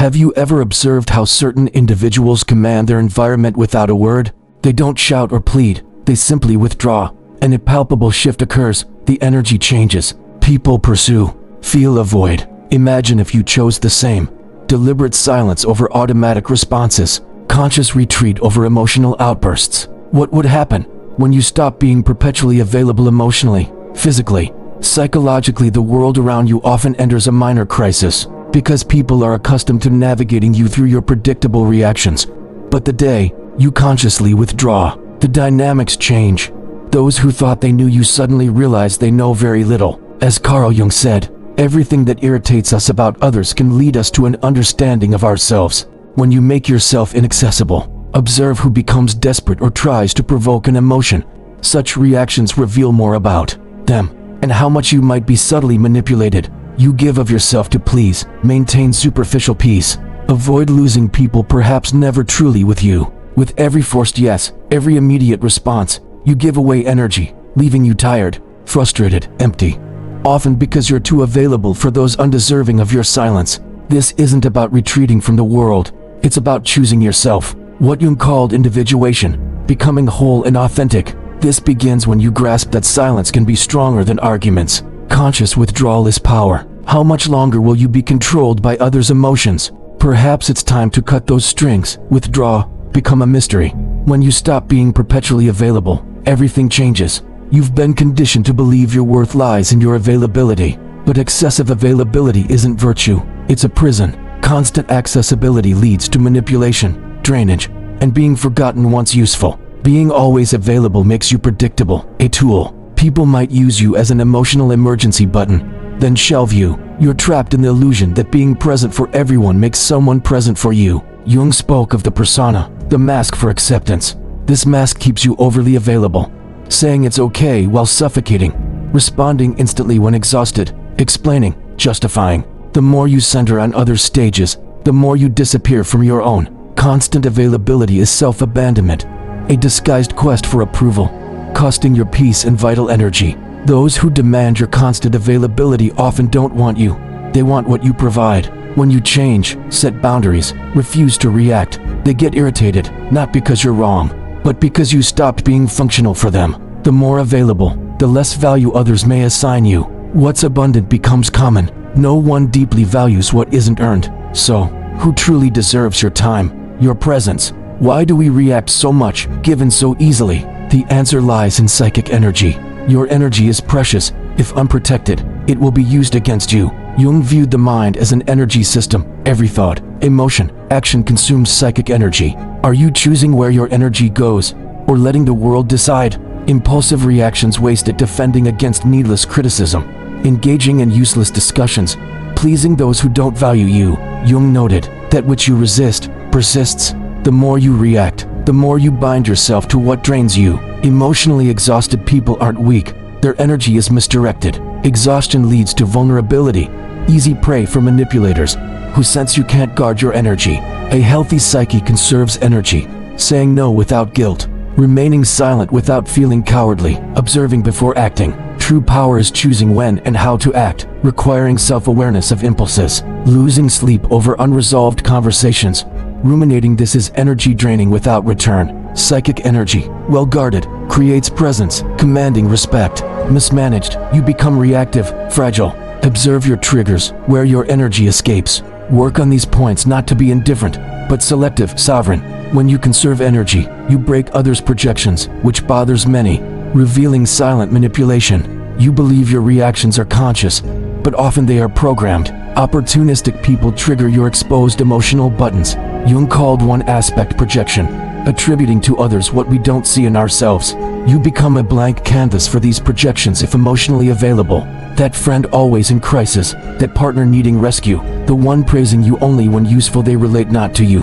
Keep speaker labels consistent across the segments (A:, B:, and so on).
A: Have you ever observed how certain individuals command their environment without a word? They don't shout or plead, they simply withdraw. An impalpable shift occurs, the energy changes. People pursue, feel avoid. Imagine if you chose the same. Deliberate silence over automatic responses, conscious retreat over emotional outbursts. What would happen when you stop being perpetually available emotionally, physically, psychologically? The world around you often enters a minor crisis because people are accustomed to navigating you through your predictable reactions. But the day you consciously withdraw, the dynamics change. Those who thought they knew you suddenly realize they know very little. As Carl Jung said, everything that irritates us about others can lead us to an understanding of ourselves. When you make yourself inaccessible, observe who becomes desperate or tries to provoke an emotion. Such reactions reveal more about them and how much you might be subtly manipulated. You give of yourself to please, maintain superficial peace. Avoid losing people perhaps never truly with you. With every forced yes, every immediate response, you give away energy, leaving you tired, frustrated, empty. Often because you're too available for those undeserving of your silence. This isn't about retreating from the world, it's about choosing yourself. What Jung called individuation, becoming whole and authentic. This begins when you grasp that silence can be stronger than arguments. Conscious withdrawal is power. How much longer will you be controlled by others' emotions? Perhaps it's time to cut those strings, withdraw, become a mystery. When you stop being perpetually available, everything changes. You've been conditioned to believe your worth lies in your availability. But excessive availability isn't virtue, it's a prison. Constant accessibility leads to manipulation, drainage, and being forgotten once useful. Being always available makes you predictable, a tool. People might use you as an emotional emergency button, then shelve you. You're trapped in the illusion that being present for everyone makes someone present for you. Jung spoke of the persona, the mask for acceptance. This mask keeps you overly available, saying it's okay while suffocating, responding instantly when exhausted, explaining, justifying. The more you center on other stages, the more you disappear from your own. Constant availability is self-abandonment, a disguised quest for approval, costing your peace and vital energy. Those who demand your constant availability often don't want you. They want what you provide. When you change, set boundaries, refuse to react, they get irritated, not because you're wrong, but because you stopped being functional for them. The more available, the less value others may assign you. What's abundant becomes common. No one deeply values what isn't earned. So, who truly deserves your time, your presence? Why do we react so much, given so easily? The answer lies in psychic energy. Your energy is precious. If unprotected, it will be used against you. Jung viewed the mind as an energy system. Every thought, emotion, action consumes psychic energy. Are you choosing where your energy goes, or letting the world decide? Impulsive reactions wasted defending against needless criticism, engaging in useless discussions, pleasing those who don't value you. Jung noted, that which you resist, persists. The more you react, the more you bind yourself to what drains you. Emotionally exhausted people aren't weak, their energy is misdirected. Exhaustion leads to vulnerability, easy prey for manipulators who sense you can't guard your energy. A healthy psyche conserves energy, saying no without guilt, remaining silent without feeling cowardly, observing before acting. True power is choosing when and how to act, requiring self-awareness of impulses. Losing sleep over unresolved conversations, ruminating. This is energy draining without return. Psychic energy, well guarded, creates presence, commanding respect. Mismanaged, you become reactive, fragile. Observe your triggers, where your energy escapes. Work on these points not to be indifferent, but selective, sovereign. When you conserve energy, you break others' projections, which bothers many, revealing silent manipulation. You believe your reactions are conscious, but often they are programmed. Opportunistic people trigger your exposed emotional buttons. Jung called one aspect projection, attributing to others what we don't see in ourselves. You become a blank canvas for these projections if emotionally available. That friend always in crisis, that partner needing rescue, the one praising you only when useful. They relate not to you,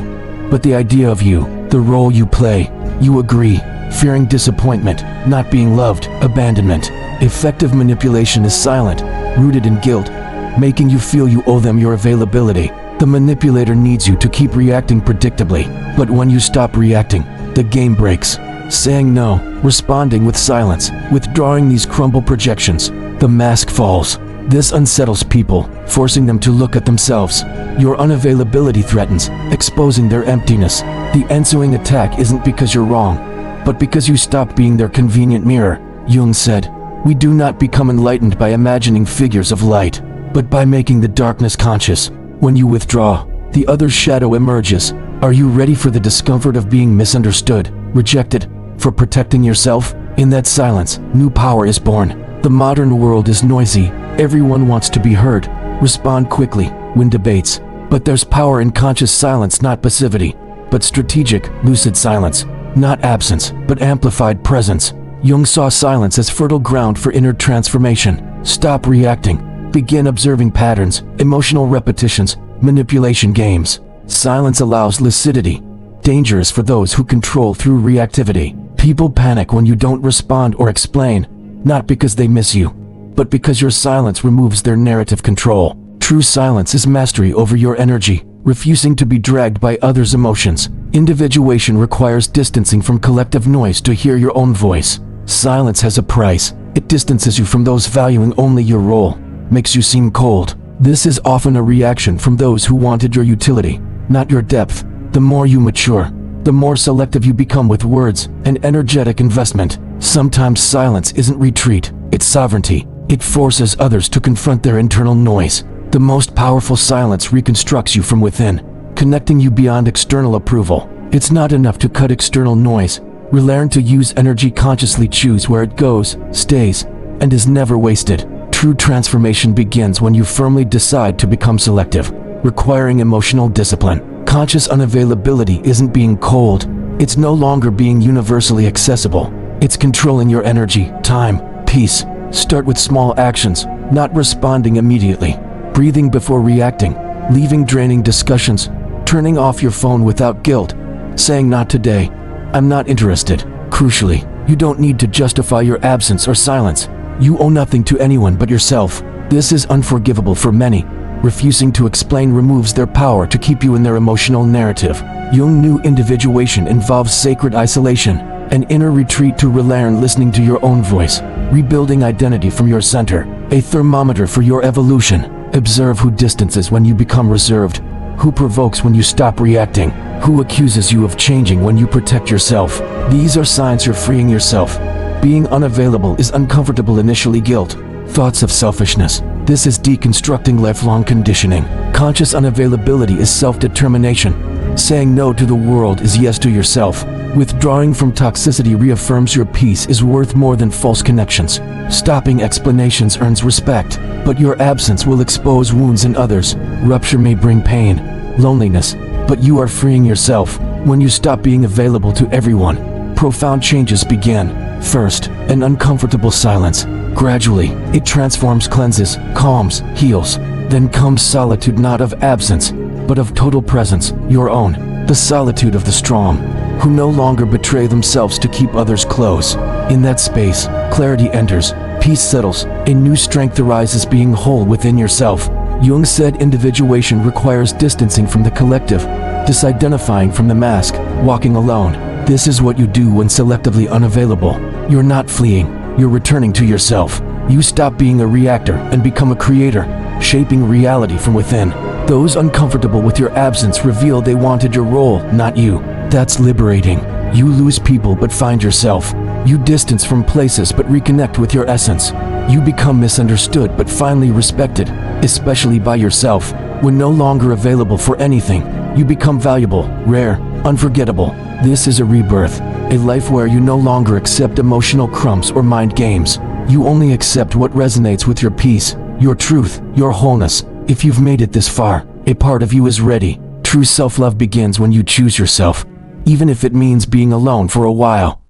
A: but the idea of you, the role you play. You agree, fearing disappointment, not being loved, abandonment. Effective manipulation is silent, rooted in guilt, making you feel you owe them your availability. The manipulator needs you to keep reacting predictably, but when you stop reacting, the game breaks. Saying no, responding with silence, withdrawing these crumble projections, the mask falls. This unsettles people, forcing them to look at themselves. Your unavailability threatens, exposing their emptiness. The ensuing attack isn't because you're wrong, but because you stopped being their convenient mirror. Jung said, "We do not become enlightened by imagining figures of light, but by making the darkness conscious. When you withdraw, the other's shadow emerges. Are you ready for the discomfort of being misunderstood, rejected, for protecting yourself? In that silence, new power is born. The modern world is noisy. Everyone wants to be heard, respond quickly, win debates. But there's power in conscious silence, not passivity, but strategic, lucid silence. Not absence, but amplified presence." Jung saw silence as fertile ground for inner transformation. Stop reacting. Begin observing patterns, emotional repetitions, manipulation games. Silence allows lucidity. Dangerous for those who control through reactivity. People panic when you don't respond or explain, not because they miss you, but because your silence removes their narrative control. True silence is mastery over your energy, refusing to be dragged by others' emotions. Individuation requires distancing from collective noise to hear your own voice. Silence has a price. It distances you from those valuing only your role, makes you seem cold. This is often a reaction from those who wanted your utility, not your depth. The more you mature, the more selective you become with words and energetic investment. Sometimes silence isn't retreat, it's sovereignty. It forces others to confront their internal noise. The most powerful silence reconstructs you from within, connecting you beyond external approval. It's not enough to cut external noise. Relearn to use energy consciously, choose where it goes, stays, and is never wasted. True transformation begins when you firmly decide to become selective, requiring emotional discipline. Conscious unavailability isn't being cold. It's no longer being universally accessible. It's controlling your energy, time, peace. Start with small actions, not responding immediately. Breathing before reacting, leaving draining discussions, turning off your phone without guilt, saying not today, I'm not interested. Crucially, you don't need to justify your absence or silence. You owe nothing to anyone but yourself. This is unforgivable for many. Refusing to explain removes their power to keep you in their emotional narrative. Jung knew individuation involves sacred isolation, an inner retreat to relearn listening to your own voice, rebuilding identity from your center, a thermometer for your evolution. Observe who distances when you become reserved, who provokes when you stop reacting, who accuses you of changing when you protect yourself. These are signs you're freeing yourself. Being unavailable is uncomfortable initially. Guilt, thoughts of selfishness. This is deconstructing lifelong conditioning. Conscious unavailability is self-determination. Saying no to the world is yes to yourself. Withdrawing from toxicity reaffirms your peace is worth more than false connections. Stopping explanations earns respect, but your absence will expose wounds in others. Rupture may bring pain, loneliness, but you are freeing yourself. When you stop being available to everyone, profound changes begin. First, an uncomfortable silence. Gradually, it transforms, cleanses, calms, heals. Then comes solitude, not of absence, but of total presence, your own. The solitude of the strong, who no longer betray themselves to keep others close. In that space, clarity enters, peace settles, a new strength arises, being whole within yourself. Jung said individuation requires distancing from the collective, disidentifying from the mask, walking alone. This is what you do when selectively unavailable. You're not fleeing, you're returning to yourself. You stop being a reactor and become a creator, shaping reality from within. Those uncomfortable with your absence reveal they wanted your role, not you. That's liberating. You lose people but find yourself. You distance from places but reconnect with your essence. You become misunderstood but finally respected, especially by yourself. When no longer available for anything, you become valuable, rare, unforgettable. This is a rebirth, a life where you no longer accept emotional crumbs or mind games. You only accept what resonates with your peace, your truth, your wholeness. If you've made it this far, a part of you is ready. True self-love begins when you choose yourself, even if it means being alone for a while.